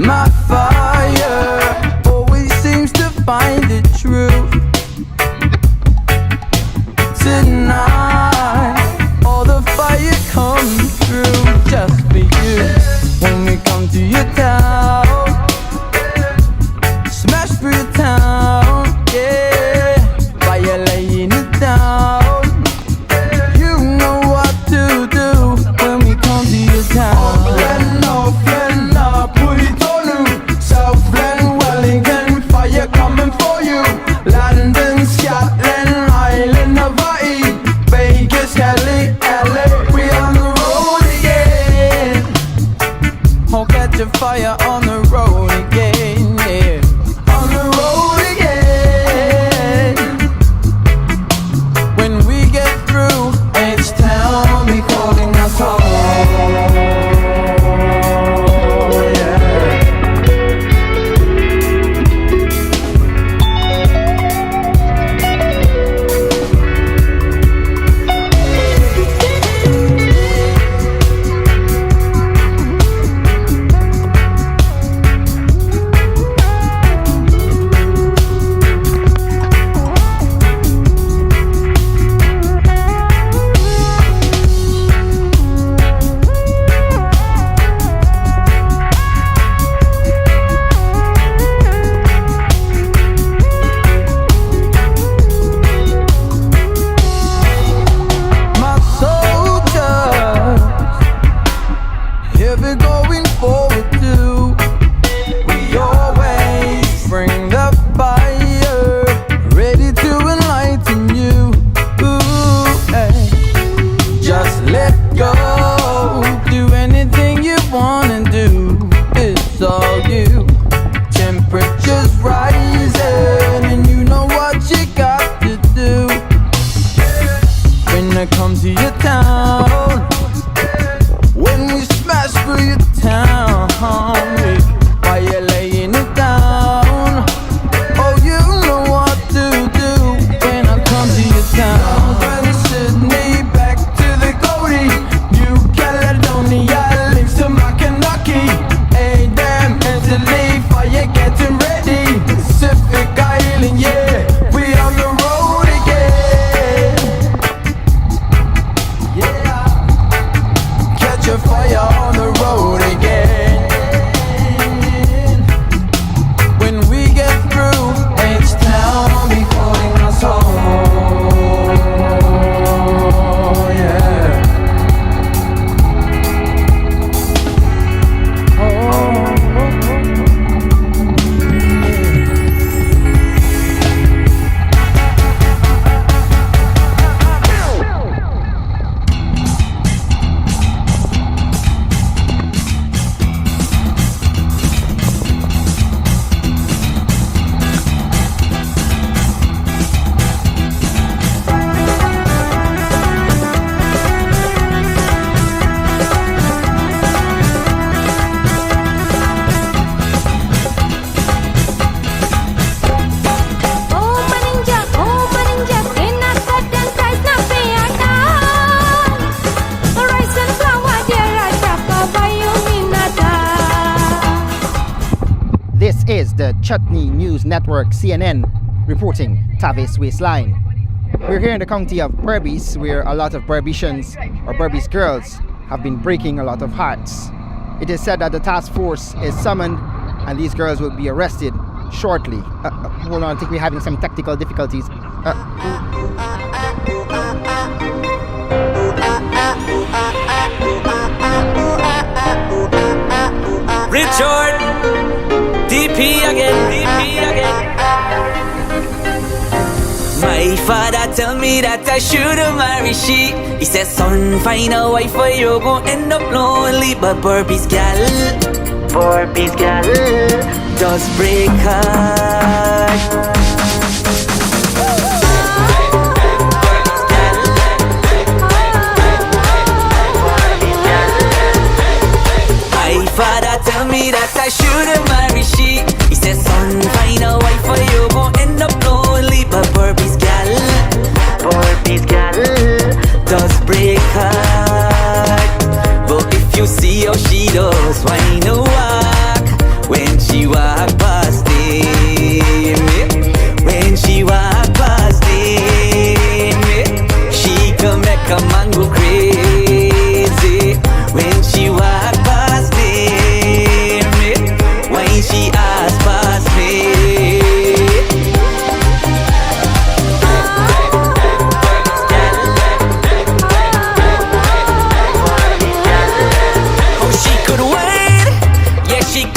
My fire always seems to find the truth. Tonight, all the fire comes through just for you. When we come to your town, smash through your town, yeah. Fire laying it down. You know what to do when we come to your town. Southland, Wellington, fire coming for you. London, Scotland, Ireland, Hawaii, Vegas, Cali, LA, we on the road again. Oh, catch a fire on the road again, yeah. On the road again. When we get through, H-Town be calling us home. Come to your town. When we smash through your town, while you're laying it down. Oh, you know what to do when I come to your town. From Sydney back to the Goldie, New Caledonia links to Makanaki. Hey, damn, Italy, fire getting ready. Pacific Island, yeah, we on the road again. Catch a fire on the road again. When we get through, H-Town be calling us home. Yeah. This is the Chutney News Network, CNN, reporting Tavis Waistline. We're here in the county of Berbice, where a lot of Berbicians or Berbice girls have been breaking a lot of hearts. It is said that the task force is summoned and these girls will be arrested shortly. Hold on, I think we're having some technical difficulties. Richard, DP again. My father tell me that I shouldn't marry she. He said, son, find a wife or you gon' end up lonely. But Berbice gal does break heart. My father tell me that I shouldn't marry she. He said, son, find a wife or you gon' end up lonely. But Berbice gal does break heart. But if you see how she does, why no walk? When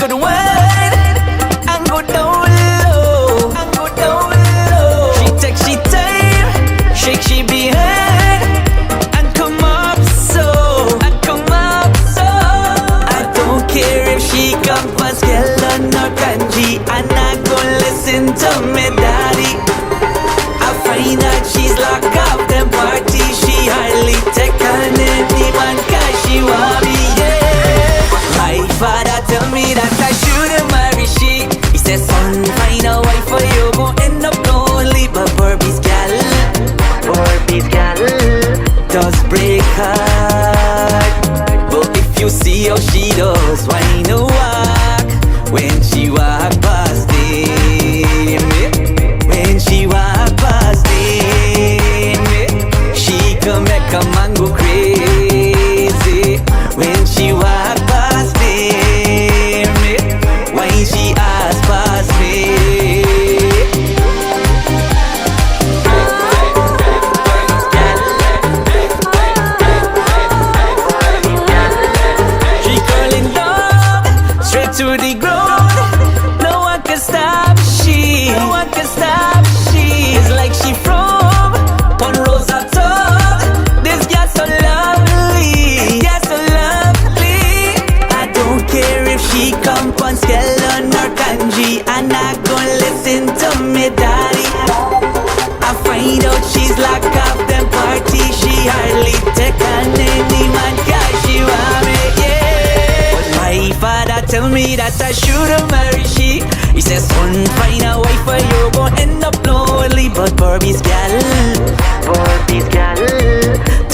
could wine and go down low, and go down low. She take she time, shake she behind, and come up so, and come up so. I don't care if she come for skeleton or kanji, and I go listen to me daddy. I find that she's locked up them party. She hardly take on any man 'cause she want me, yeah. My father tell me that I shouldn't marry she. He said, son, find a wife for you, gon' end up lonely. But Barbie's gal does break heart. But if you see how she does, why no walk when she walk past him? When she walk past him, she can make a man go crazy. When she walk past him, why she ask past me? She curling down straight to the ground. No one can stop she. No one can stop she. It's like she from one rose up top. This girl so lovely. This girl so lovely. I don't care if she come from skeleton or kanji, and I gon' listen to me daddy. I find out she's locked up them party. She hardly take on any man 'cause she want me, yeah. But my father tell me that I shouldn't marry she. He says, son, find a wife for you, gon' end up lonely. But Barbie's gal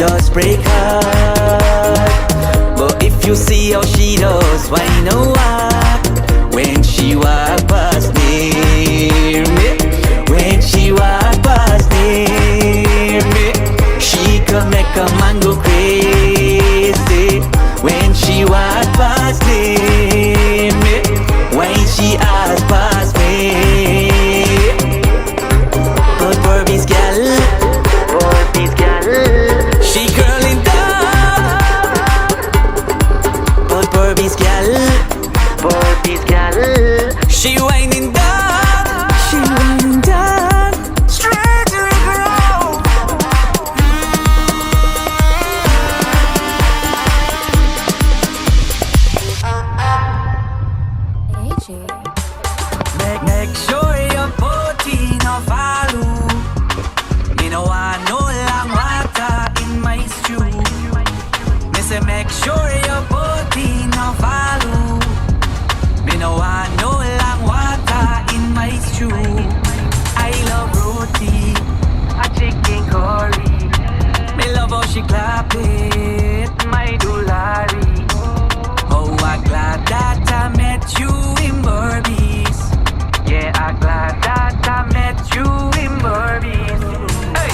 does break heart. But if you see how she does, why no walk when she walk past near me? When she walk past near me, she can make a man go crazy. When she walk past near me, why she ask past me? But Barbie's gal, she curling down. But Barbie's gal, she whining down. She whining down straight to the ground. Make sure your body no follow. Me no want no long water in my stew. Me say make sure your body no follow. Me no want no long water in my stew. I love roti, a chicken curry. Me love how she clap it, my doolari. Oh, I'm glad that I met you in Barbie's. Yeah, I'm glad that I met you in Barbie's. Hey,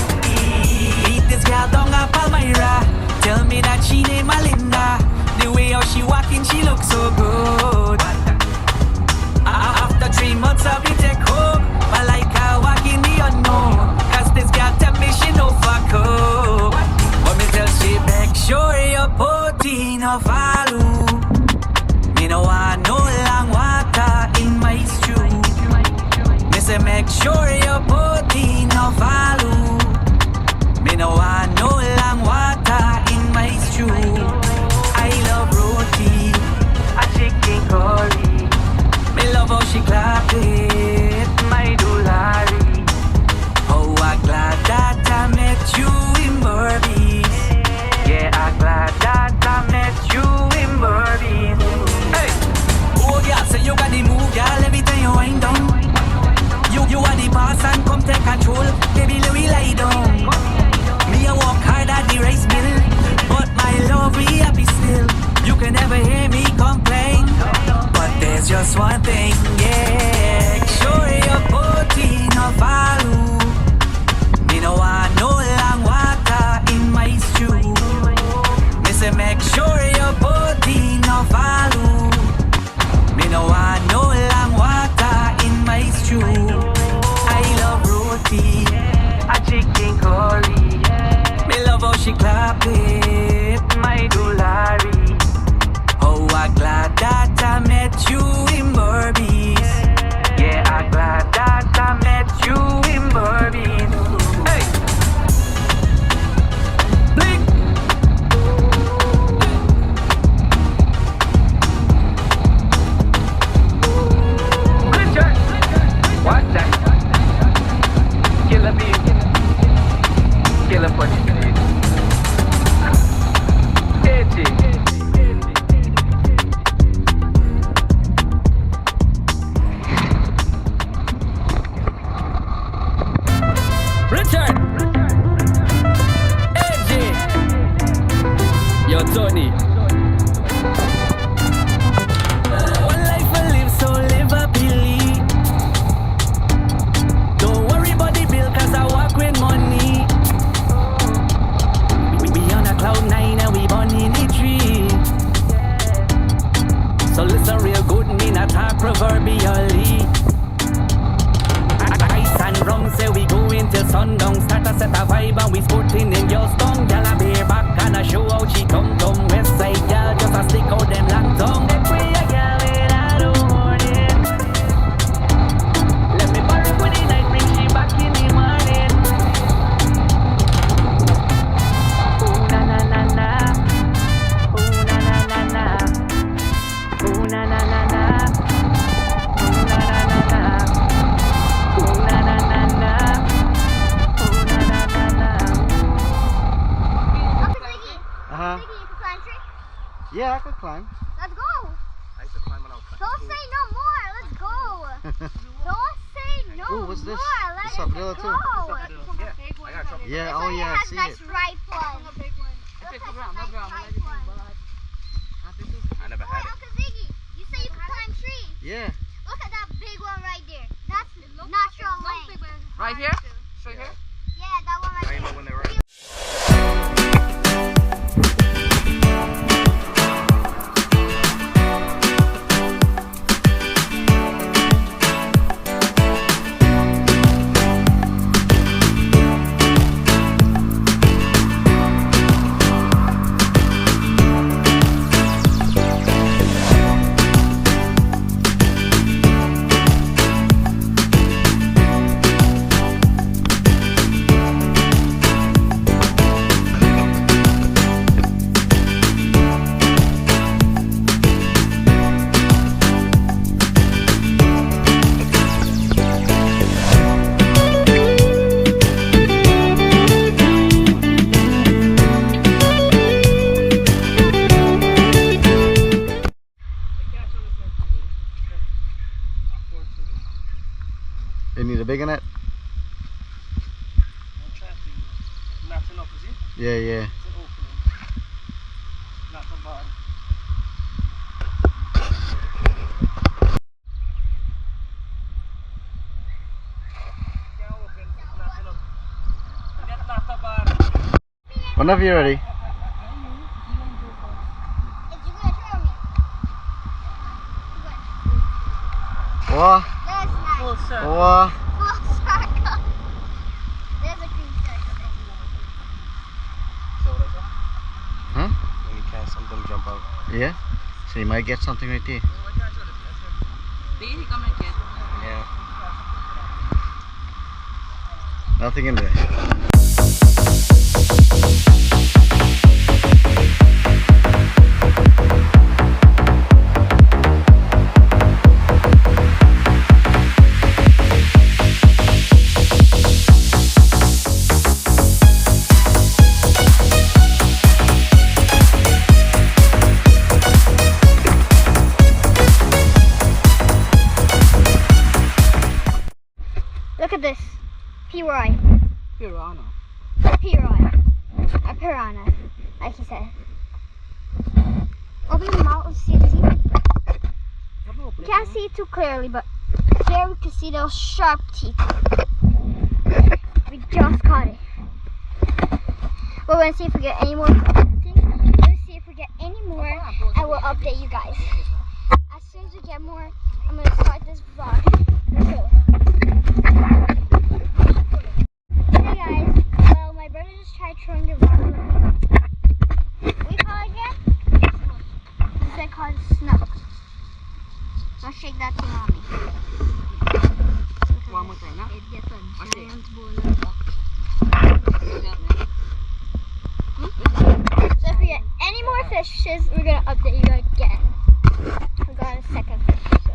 meet this girl down at Palmyra. Tell me that she named Melinda. The way how she walking, she looks so good. After 3 months I'll be take home. I like her walking the unknown. 'Cause this girl tell me she no fuck up. But me tell she make sure your body no follow. Me no want no long water in my stew. Me say make sure your body no follow. Me no want no long water in my stew. I love roti, a chicken curry. Me love how she clap it, my doolari. Oh, I'm glad that I met you in Barbie's. Yeah, I'm glad that I met you in Barbie's. Hey, oh yeah, say you got the move, girl. Every time you wind down, you are the boss and come take control. Baby, let me lie down. Me I walk hard at the rice mill, but my love we happy still. You can never hear me complain, but there's just one thing, yeah. Sure your body no follow. Me no want no long water in my stew. Me say make sure your body no follow. Me no want no long water in my stew. I love roti, a chicken curry. Me love how she clap it, my doolari. Oh, I'm glad that I met you and we sporting in your tongue. Gyal a bare back and a show out she tum tum. West side gyal just a stick out them long tongue. They pray a gyal in the morning. Let me borrow for the night, bring she back in the morning. Ooh na na na na. Ooh na na na na. Ooh na na na na. Ooh na na na na. Ooh na na na na. Ooh na na na na. Uncle Ziggy, Uh-huh. Ziggy, you can climb tree? Yeah, I could climb. Let's go. I used to climb when I was Don't say no more. Let's go. Don't say no Ooh, what's this? more. Let's This sapodilla go. too? Yeah, I got trouble. Yeah, This oh one yeah, I has see nice it. ripe ones. Look at nice ripe ones. I never Wait, had it. Uncle Ziggy, you say you can climb trees. Yeah. Look at that big one right there. That's natural length. Right here? Straight here? Yeah, that one I right didn't know there. when they were at. You need a bigger net? Not enough, is it? Yeah, yeah. It's an opening. Not the bottom. Can't open. It's not enough. That's not the bottom. Whenever you're ready. Is you gonna throw me? What? That's nice. Full circle. What? Full circle. There's a green circle. So that's all? Huh? When you can't, something jump out. Yeah? So you might get something right there. Did he come again? Yeah. Nothing in there. Look at this. Pirai. Piranha. Pirai. A piranha, like he said. Open your mouth and see it. You can't see it too clearly, but here we can see those sharp teeth. We just caught it. We're going to see if we get any more. Let's see if we get any more, and we'll update you guys. As soon as we get more, I'm going to start this vlog. Let's go. Hey guys, well my brother just tried throwing the rock. What do you call it again? He said called snook. Don't shake that thing on me. One more time, huh? It gets a Okay. giant bullet. So if we get any more fishes, we're gonna update you again. We got a second fish.